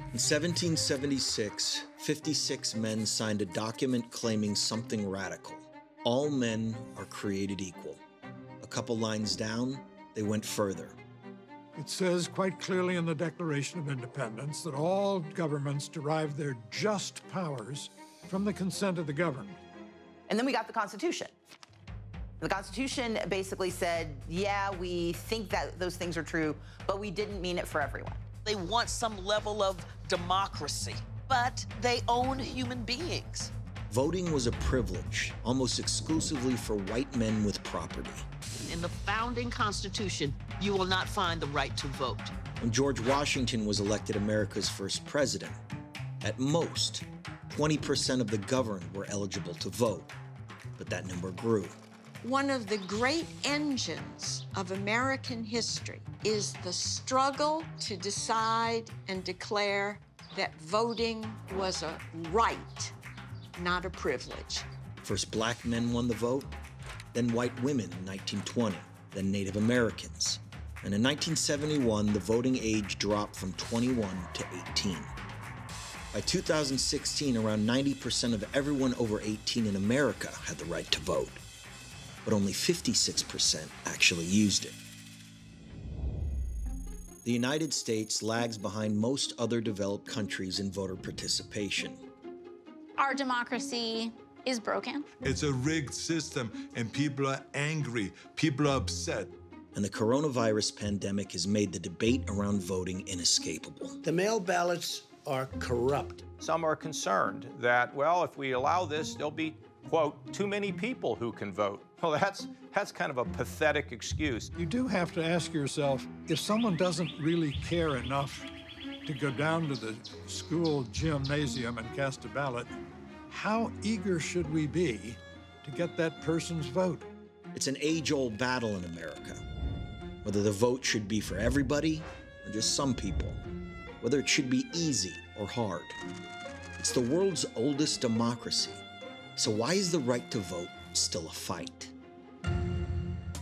In 1776, 56 men signed a document claiming something radical. All men are created equal. A couple lines down, they went further. It says quite clearly in the Declaration of Independence that all governments derive their just powers from the consent of the governed. And then we got the Constitution. The Constitution basically said, yeah, we think that those things are true, but we didn't mean it for everyone. They want some level of democracy, but they own human beings. Voting was a privilege, almost exclusively for white men with property. In the founding Constitution, you will not find the right to vote. When George Washington was elected America's first president, at most, 20% of the governed were eligible to vote, but that number grew. One of the great engines of American history is the struggle to decide and declare that voting was a right, not a privilege. First black men won the vote, then white women in 1920, then Native Americans. And in 1971, the voting age dropped from 21 to 18. By 2016, around 90% of everyone over 18 in America had the right to vote, but only 56% actually used it. The United States lags behind most other developed countries in voter participation. Our democracy is broken. It's a rigged system, and people are angry. People are upset. And the coronavirus pandemic has made the debate around voting inescapable. The mail ballots are corrupt. Some are concerned that, well, if we allow this, there'll be, quote, too many people who can vote. Well, that's kind of a pathetic excuse. You do have to ask yourself, if someone doesn't really care enough to go down to the school gymnasium and cast a ballot, how eager should we be to get that person's vote? It's an age-old battle in America, whether the vote should be for everybody or just some people, whether it should be easy or hard. It's the world's oldest democracy, so why is the right to vote still a fight?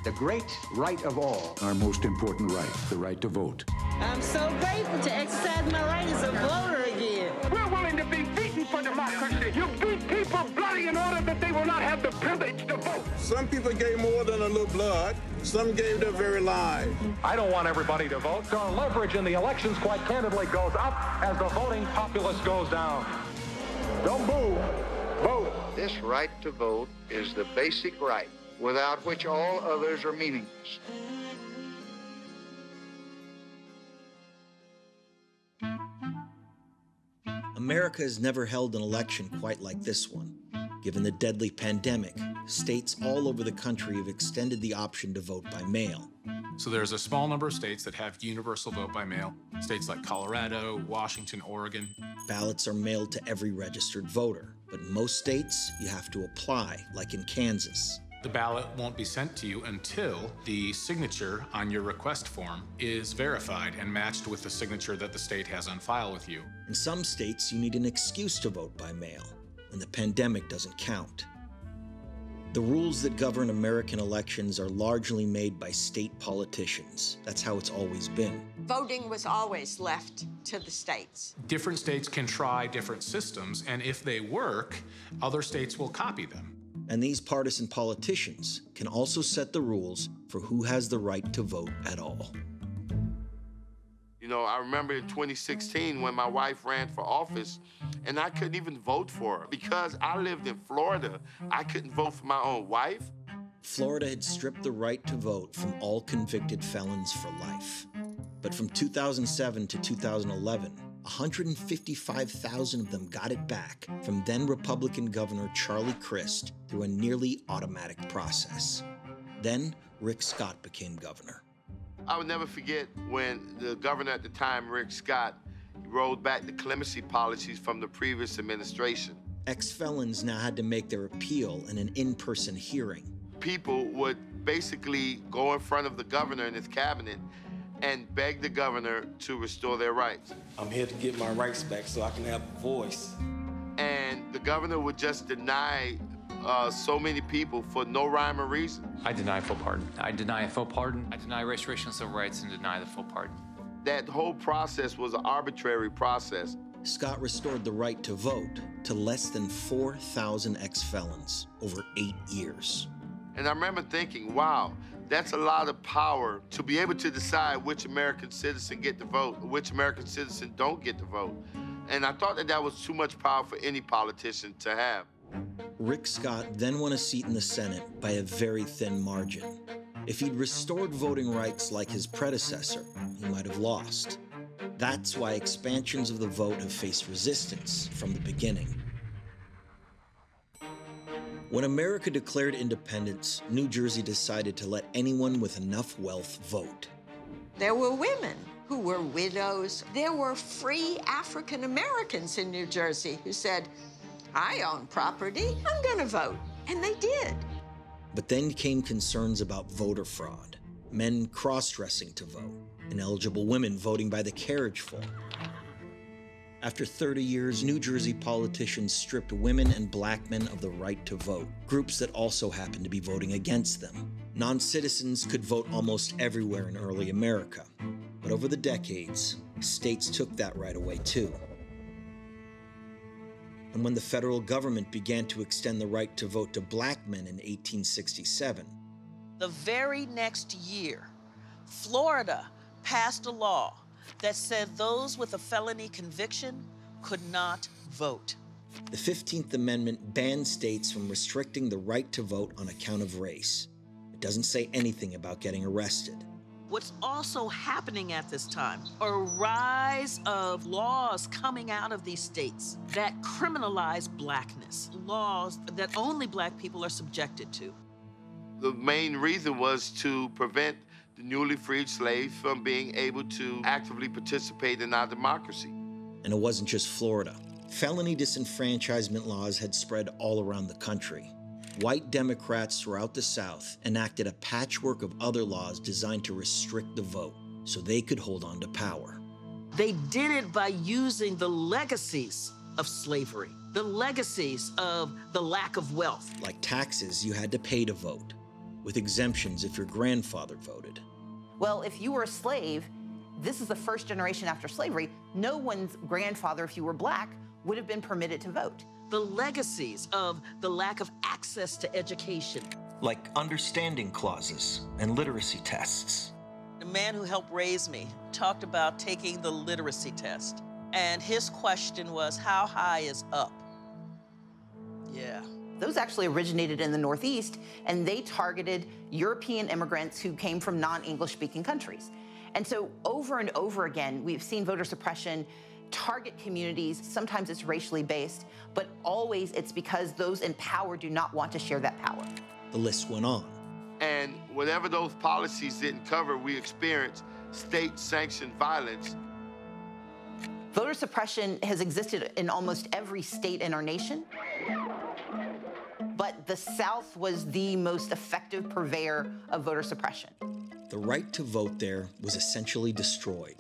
The great right of all. Our most important right, the right to vote. I'm so grateful to exercise my right as a voter again. We're willing to be beaten for democracy. You beat people bloody in order that they will not have the privilege to vote. Some people gave more than a little blood. Some gave their very lives. I don't want everybody to vote, so our leverage in the elections quite candidly goes up as the voting populace goes down. Don't move. Vote. This right to vote is the basic right, without which all others are meaningless. America has never held an election quite like this one. Given the deadly pandemic, states all over the country have extended the option to vote by mail. So there's a small number of states that have universal vote by mail, states like Colorado, Washington, Oregon. Ballots are mailed to every registered voter, but in most states, you have to apply, like in Kansas. The ballot won't be sent to you until the signature on your request form is verified and matched with the signature that the state has on file with you. In some states, you need an excuse to vote by mail, and the pandemic doesn't count. The rules that govern American elections are largely made by state politicians. That's how it's always been. Voting was always left to the states. Different states can try different systems, and if they work, other states will copy them. And these partisan politicians can also set the rules for who has the right to vote at all. You know, I remember in 2016 when my wife ran for office, and I couldn't even vote for her because I lived in Florida. I couldn't vote for my own wife. Florida had stripped the right to vote from all convicted felons for life. But from 2007 to 2011, 155,000 of them got it back from then Republican Governor Charlie Crist through a nearly automatic process. Then Rick Scott became governor. I would never forget when the governor at the time, Rick Scott, rolled back the clemency policies from the previous administration. Ex-felons now had to make their appeal in an in-person hearing. People would basically go in front of the governor and his cabinet and beg the governor to restore their rights. I'm here to get my rights back so I can have a voice. And the governor would just deny so many people for no rhyme or reason. I deny full pardon. I deny a full pardon. I deny restoration of civil rights and deny the full pardon. That whole process was an arbitrary process. Scott restored the right to vote to less than 4,000 ex-felons over 8 years. And I remember thinking, wow, that's a lot of power to be able to decide which American citizen get to vote, which American citizen don't get to vote. And I thought that that was too much power for any politician to have. Rick Scott then won a seat in the Senate by a very thin margin. If he'd restored voting rights like his predecessor, he might have lost. That's why expansions of the vote have faced resistance from the beginning. When America declared independence, New Jersey decided to let anyone with enough wealth vote. There were women who were widows. There were free African Americans in New Jersey who said, I own property, I'm gonna vote. And they did. But then came concerns about voter fraud, men cross-dressing to vote, ineligible women voting by the carriage full. After 30 years, New Jersey politicians stripped women and black men of the right to vote, groups that also happened to be voting against them. Non-citizens could vote almost everywhere in early America. But over the decades, states took that right away too. And when the federal government began to extend the right to vote to black men in 1867, the very next year, Florida passed a law that said those with a felony conviction could not vote. The 15th Amendment banned states from restricting the right to vote on account of race. It doesn't say anything about getting arrested. What's also happening at this time, a rise of laws coming out of these states that criminalize blackness, laws that only black people are subjected to. The main reason was to prevent the newly freed slaves from being able to actively participate in our democracy. And it wasn't just Florida. Felony disenfranchisement laws had spread all around the country. White Democrats throughout the South enacted a patchwork of other laws designed to restrict the vote so they could hold on to power. They did it by using the legacies of slavery, the legacies of the lack of wealth. Like taxes you had to pay to vote, with exemptions if your grandfather voted. Well, if you were a slave, this is the first generation after slavery, no one's grandfather, if you were black, would have been permitted to vote. The legacies of the lack of access to education. Like understanding clauses and literacy tests. The man who helped raise me talked about taking the literacy test. And his question was, how high is up? Yeah. Those actually originated in the Northeast, and they targeted European immigrants who came from non-English speaking countries. And so over and over again, we've seen voter suppression target communities. Sometimes it's racially based, but always it's because those in power do not want to share that power. The list went on. And whatever those policies didn't cover, we experienced state-sanctioned violence. Voter suppression has existed in almost every state in our nation, but the South was the most effective purveyor of voter suppression. The right to vote there was essentially destroyed.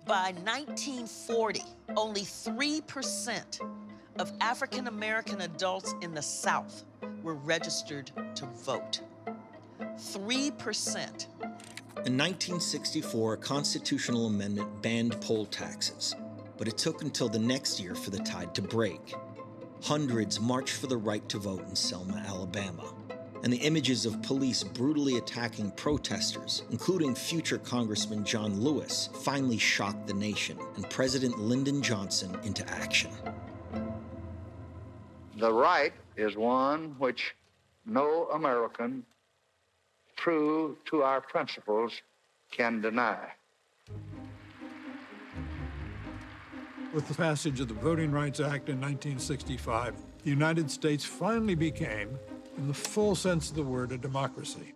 By 1940, only 3% of African American adults in the South were registered to vote. 3%. In 1964, a constitutional amendment banned poll taxes, but it took until the next year for the tide to break. Hundreds marched for the right to vote in Selma, Alabama. And the images of police brutally attacking protesters, including future Congressman John Lewis, finally shocked the nation and President Lyndon Johnson into action. The right is one which no American true to our principles can deny. With the passage of the Voting Rights Act in 1965, the United States finally became, in the full sense of the word, a democracy.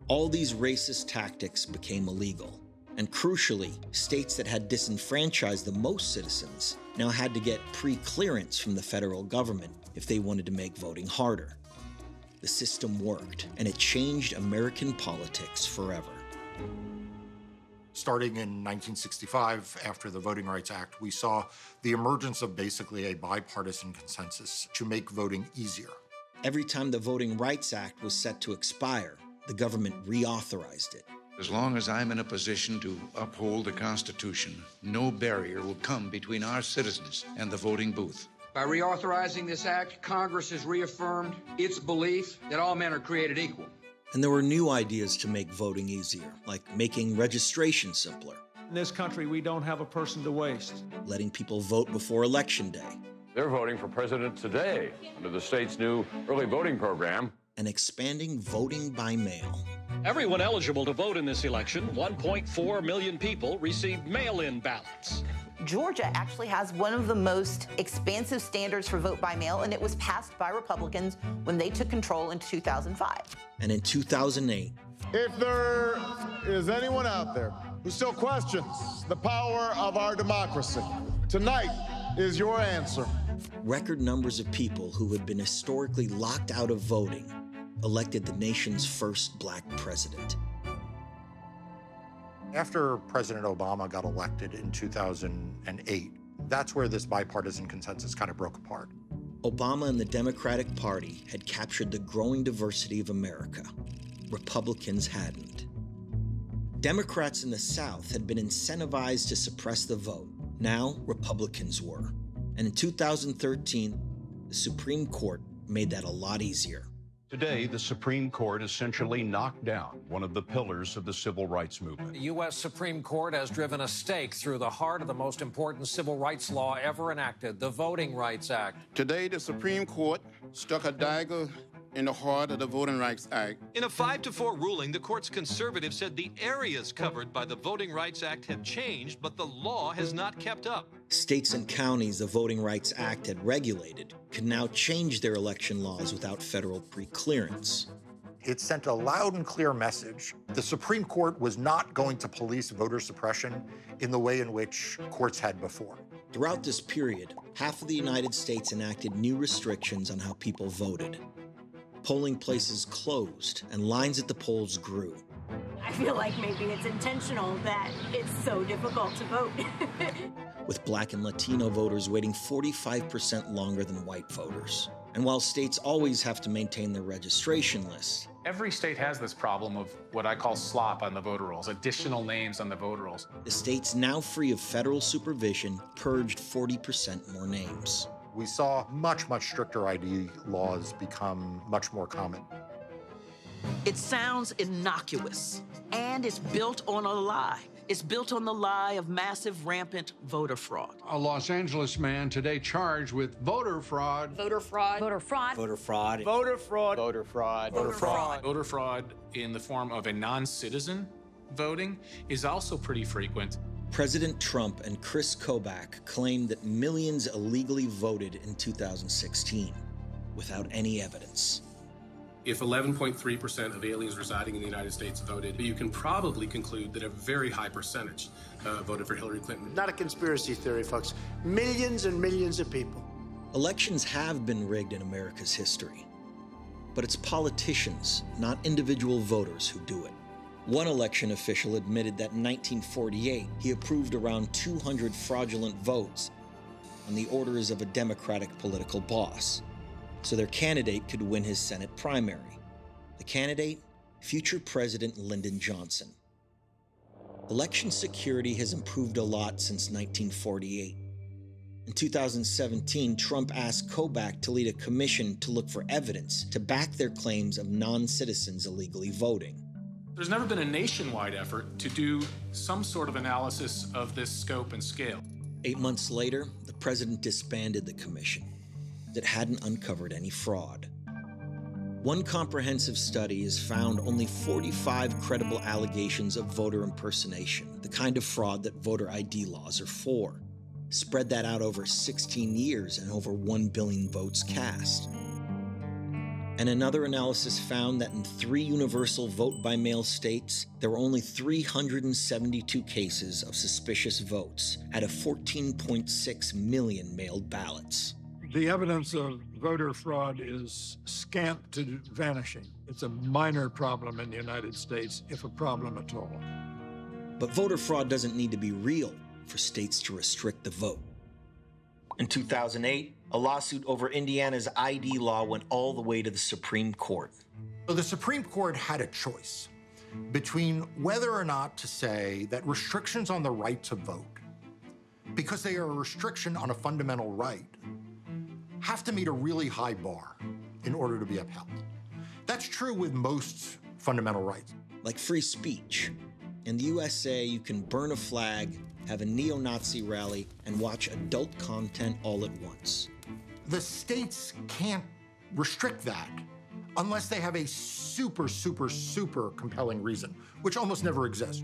All these racist tactics became illegal. And crucially, states that had disenfranchised the most citizens now had to get pre-clearance from the federal government if they wanted to make voting harder. The system worked, and it changed American politics forever. Starting in 1965, after the Voting Rights Act, we saw the emergence of basically a bipartisan consensus to make voting easier. Every time the Voting Rights Act was set to expire, the government reauthorized it. As long as I'm in a position to uphold the Constitution, no barrier will come between our citizens and the voting booth. By reauthorizing this act, Congress has reaffirmed its belief that all men are created equal. And there were new ideas to make voting easier, like making registration simpler. In this country, we don't have a person to waste. Letting people vote before Election Day. They're voting for president today under the state's new early voting program. And expanding voting by mail. Everyone eligible to vote in this election, 1.4 million people, received mail-in ballots. Georgia actually has one of the most expansive standards for vote by mail, and it was passed by Republicans when they took control in 2005. And in 2008, if there is anyone out there who still questions the power of our democracy, tonight is your answer. Record numbers of people who had been historically locked out of voting elected the nation's first black president. After President Obama got elected in 2008, that's where this bipartisan consensus kind of broke apart. Obama and the Democratic Party had captured the growing diversity of America. Republicans hadn't. Democrats in the South had been incentivized to suppress the vote. Now, Republicans were. And in 2013, the Supreme Court made that a lot easier. Today, the Supreme Court essentially knocked down one of the pillars of the civil rights movement. The U.S. Supreme Court has driven a stake through the heart of the most important civil rights law ever enacted, the Voting Rights Act. Today, the Supreme Court struck a dagger in the heart of the Voting Rights Act. In a 5-4 ruling, the court's conservatives said the areas covered by the Voting Rights Act have changed, but the law has not kept up. States and counties the Voting Rights Act had regulated could now change their election laws without federal pre-clearance. It sent a loud and clear message. The Supreme Court was not going to police voter suppression in the way in which courts had before. Throughout this period, half of the United States enacted new restrictions on how people voted. Polling places closed and lines at the polls grew. I feel like maybe it's intentional that it's so difficult to vote. With Black and Latino voters waiting 45% longer than white voters. And while states always have to maintain their registration lists, every state has this problem of what I call slop on the voter rolls, additional names on the voter rolls. The states now free of federal supervision purged 40% more names. We saw much stricter ID laws become much more common. It sounds innocuous, and it's built on a lie. It's built on the lie of massive, rampant voter fraud. A Los Angeles man today charged with voter fraud. Voter fraud. Voter fraud. Voter fraud. Voter fraud. Voter fraud. Voter fraud. Voter fraud in the form of a non-citizen voting is also pretty frequent. President Trump and Chris Kobach claimed that millions illegally voted in 2016 without any evidence. If 11.3% of aliens residing in the United States voted, you can probably conclude that a very high percentage voted for Hillary Clinton. Not a conspiracy theory, folks. Millions and millions of people. Elections have been rigged in America's history, but it's politicians, not individual voters, who do it. One election official admitted that in 1948, he approved around 200 fraudulent votes on the orders of a Democratic political boss, so their candidate could win his Senate primary. The candidate, future President Lyndon Johnson. Election security has improved a lot since 1948. In 2017, Trump asked Kobach to lead a commission to look for evidence to back their claims of non-citizens illegally voting. There's never been a nationwide effort to do some sort of analysis of this scope and scale. 8 months later, the president disbanded the commission that hadn't uncovered any fraud. One comprehensive study has found only 45 credible allegations of voter impersonation, the kind of fraud that voter ID laws are for. Spread that out over 16 years and over 1 billion votes cast. And another analysis found that in 3 universal vote-by-mail states, there were only 372 cases of suspicious votes out of 14.6 million mailed ballots. The evidence of voter fraud is scant to vanishing. It's a minor problem in the United States, if a problem at all. But voter fraud doesn't need to be real for states to restrict the vote. In 2008, a lawsuit over Indiana's ID law went all the way to the Supreme Court. So the Supreme Court had a choice. between whether or not to say that restrictions on the right to vote, because they are a restriction on a fundamental right, have to meet a really high bar in order to be upheld. That's true with most fundamental rights. Like free speech. In the USA, you can burn a flag, have a neo-Nazi rally, and watch adult content all at once. The states can't restrict that unless they have a super, super, super compelling reason, which almost never exists.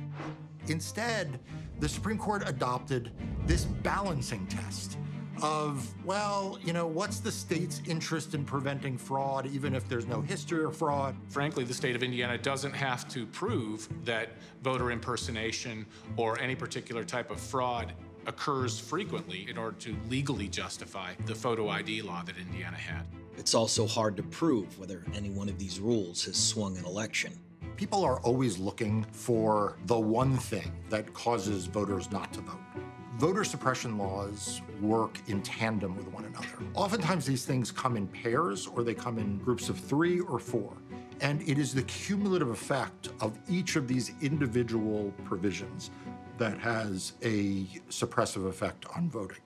Instead, the Supreme Court adopted this balancing test of, well, you know, what's the state's interest in preventing fraud, even if there's no history of fraud? Frankly, the state of Indiana doesn't have to prove that voter impersonation or any particular type of fraud occurs frequently in order to legally justify the photo ID law that Indiana had. It's also hard to prove whether any one of these rules has swung an election. People are always looking for the one thing that causes voters not to vote. Voter suppression laws work in tandem with one another. Oftentimes these things come in pairs or they come in groups of 3 or 4. And it is the cumulative effect of each of these individual provisions that has a suppressive effect on voting.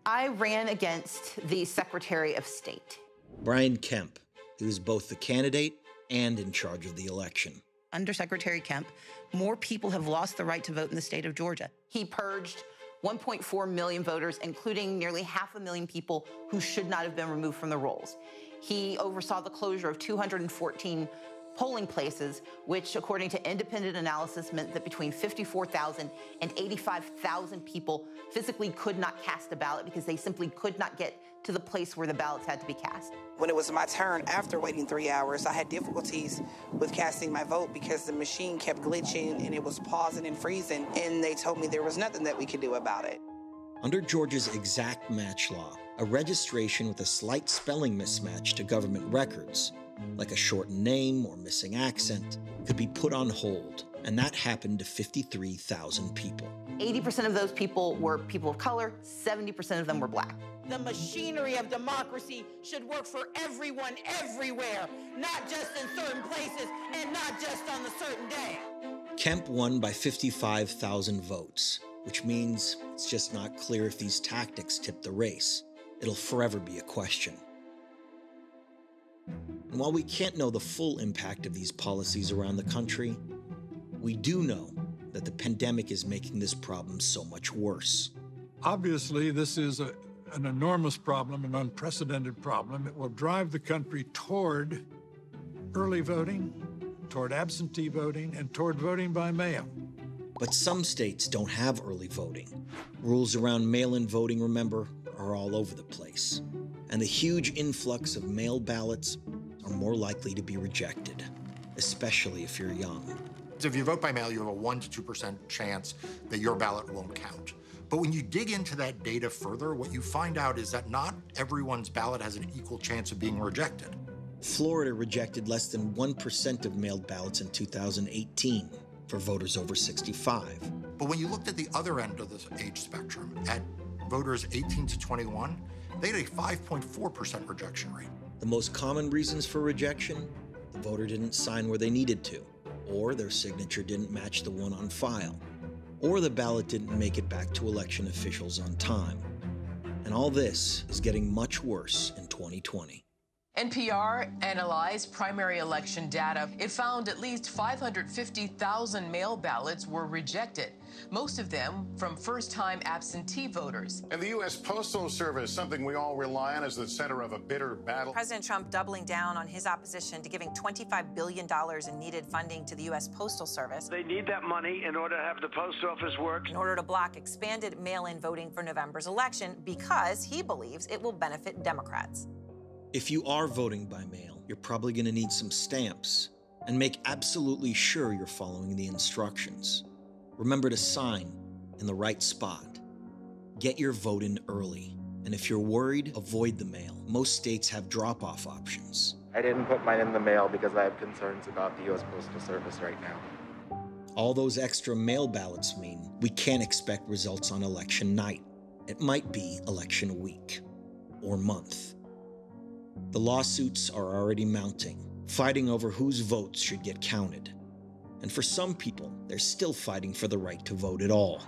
I ran against the Secretary of State. Brian Kemp, who is both the candidate and in charge of the election. Under Secretary Kemp, more people have lost the right to vote in the state of Georgia. He purged 1.4 million voters, including nearly 500,000 people who should not have been removed from the rolls. He oversaw the closure of 214 polling places, which, according to independent analysis, meant that between 54,000 and 85,000 people physically could not cast a ballot because they simply could not get to the place where the ballots had to be cast. When it was my turn, after waiting 3 hours, I had difficulties with casting my vote because the machine kept glitching and it was pausing and freezing, and they told me there was nothing that we could do about it. Under Georgia's exact match law, a registration with a slight spelling mismatch to government records, like a shortened name or missing accent, could be put on hold, and that happened to 53,000 people. 80% of those people were people of color, 70% of them were black. The machinery of democracy should work for everyone, everywhere, not just in certain places and not just on a certain day. Kemp won by 55,000 votes, which means it's just not clear if these tactics tipped the race. It'll forever be a question. And while we can't know the full impact of these policies around the country, we do know that the pandemic is making this problem so much worse. Obviously, this is an enormous problem, an unprecedented problem. It will drive the country toward early voting, toward absentee voting, and toward voting by mail. But some states don't have early voting. Rules around mail-in voting, remember, are all over the place. And the huge influx of mail ballots are more likely to be rejected, especially if you're young. If you vote by mail, you have a 1 to 2% chance that your ballot won't count. But when you dig into that data further, what you find out is that not everyone's ballot has an equal chance of being rejected. Florida rejected less than 1% of mailed ballots in 2018 for voters over 65. But when you looked at the other end of the age spectrum, at voters 18 to 21, they had a 5.4% rejection rate. The most common reasons for rejection: the voter didn't sign where they needed to, or their signature didn't match the one on file, or the ballot didn't make it back to election officials on time. And all this is getting much worse in 2020. NPR analyzed primary election data. It found at least 550,000 mail ballots were rejected, most of them from first-time absentee voters. And the U.S. Postal Service, something we all rely on, is the center of a bitter battle. President Trump doubling down on his opposition to giving $25 billion in needed funding to the U.S. Postal Service. They need that money in order to have the post office work. In order to block expanded mail-in voting for November's election because he believes it will benefit Democrats. If you are voting by mail, you're probably going to need some stamps, and make absolutely sure you're following the instructions. Remember to sign in the right spot. Get your vote in early, and if you're worried, avoid the mail. Most states have drop-off options. I didn't put mine in the mail because I have concerns about the U.S. Postal Service right now. All those extra mail ballots mean we can't expect results on election night. It might be election week or month. The lawsuits are already mounting, fighting over whose votes should get counted. And for some people, they're still fighting for the right to vote at all.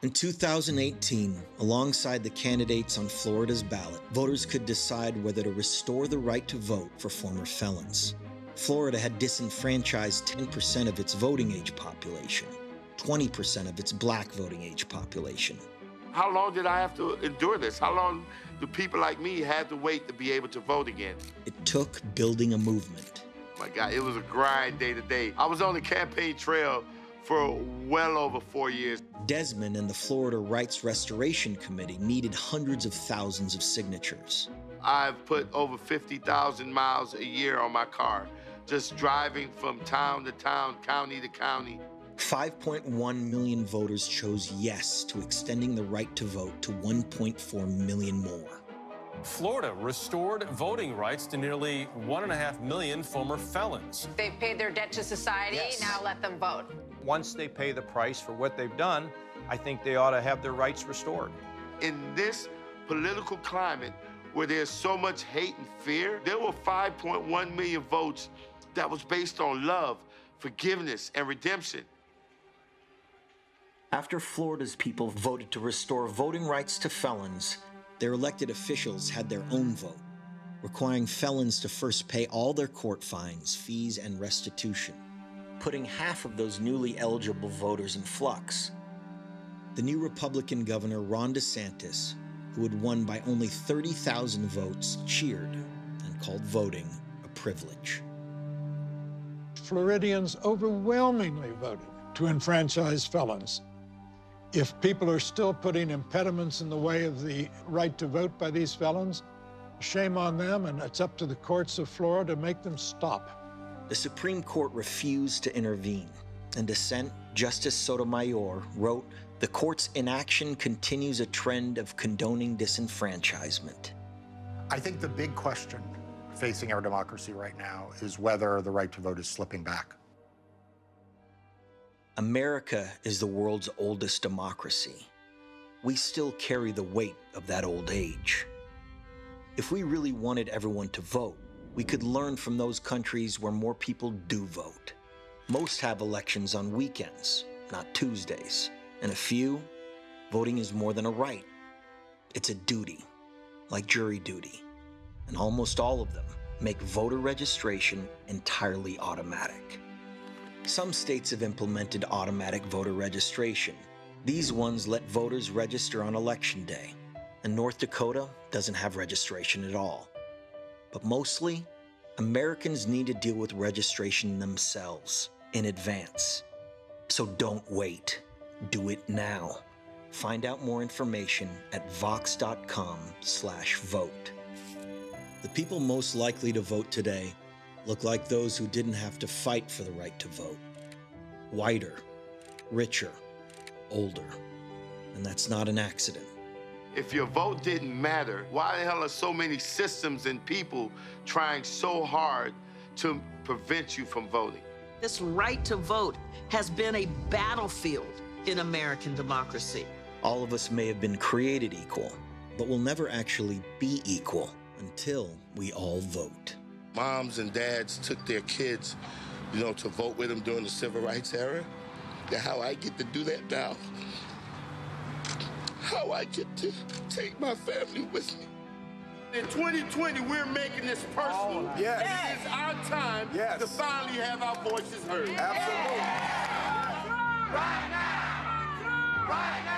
In 2018, alongside the candidates on Florida's ballot, voters could decide whether to restore the right to vote for former felons. Florida had disenfranchised 10% of its voting age population, 20% of its black voting age population. How long did I have to endure this? How long do people like me have to wait to be able to vote again? It took building a movement. My God, it was a grind day to day. I was on the campaign trail for well over 4 years. Desmond and the Florida Rights Restoration Committee needed hundreds of thousands of signatures. I've put over 50,000 miles a year on my car, just driving from town to town, county to county. 5.1 million voters chose yes to extending the right to vote to 1.4 million more. Florida restored voting rights to nearly 1.5 million former felons. They've paid their debt to society, Yes. Now let them vote. Once they pay the price for what they've done, I think they ought to have their rights restored. In this political climate where there's so much hate and fear, there were 5.1 million votes that was based on love, forgiveness, and redemption. After Florida's people voted to restore voting rights to felons, their elected officials had their own vote, requiring felons to first pay all their court fines, fees, and restitution, putting half of those newly eligible voters in flux. The new Republican governor, Ron DeSantis, who had won by only 30,000 votes, cheered and called voting a privilege. Floridians overwhelmingly voted to enfranchise felons. If people are still putting impediments in the way of the right to vote by these felons, shame on them, and it's up to the courts of Florida to make them stop. The Supreme Court refused to intervene. In dissent, Justice Sotomayor wrote, "The court's inaction continues a trend of condoning disenfranchisement." I think the big question facing our democracy right now is whether the right to vote is slipping back. America is the world's oldest democracy. We still carry the weight of that old age. If we really wanted everyone to vote, we could learn from those countries where more people do vote. Most have elections on weekends, not Tuesdays. And a few, voting is more than a right. It's a duty, like jury duty. And almost all of them make voter registration entirely automatic. Some states have implemented automatic voter registration. These ones let voters register on Election Day, and North Dakota doesn't have registration at all. But mostly, Americans need to deal with registration themselves in advance. So don't wait. Do it now. Find out more information at vox.com/vote. The people most likely to vote today look like those who didn't have to fight for the right to vote. Whiter, richer, older. And that's not an accident. If your vote didn't matter, why the hell are so many systems and people trying so hard to prevent you from voting? This right to vote has been a battlefield in American democracy. All of us may have been created equal, but we'll never actually be equal until we all vote. Moms and dads took their kids, to vote with them during the civil rights era. That's how I get to do that now. How I get to take my family with me. In 2020, we're making this personal. Yes. And it is our time to finally have our voices heard. Absolutely. Right now. Right now.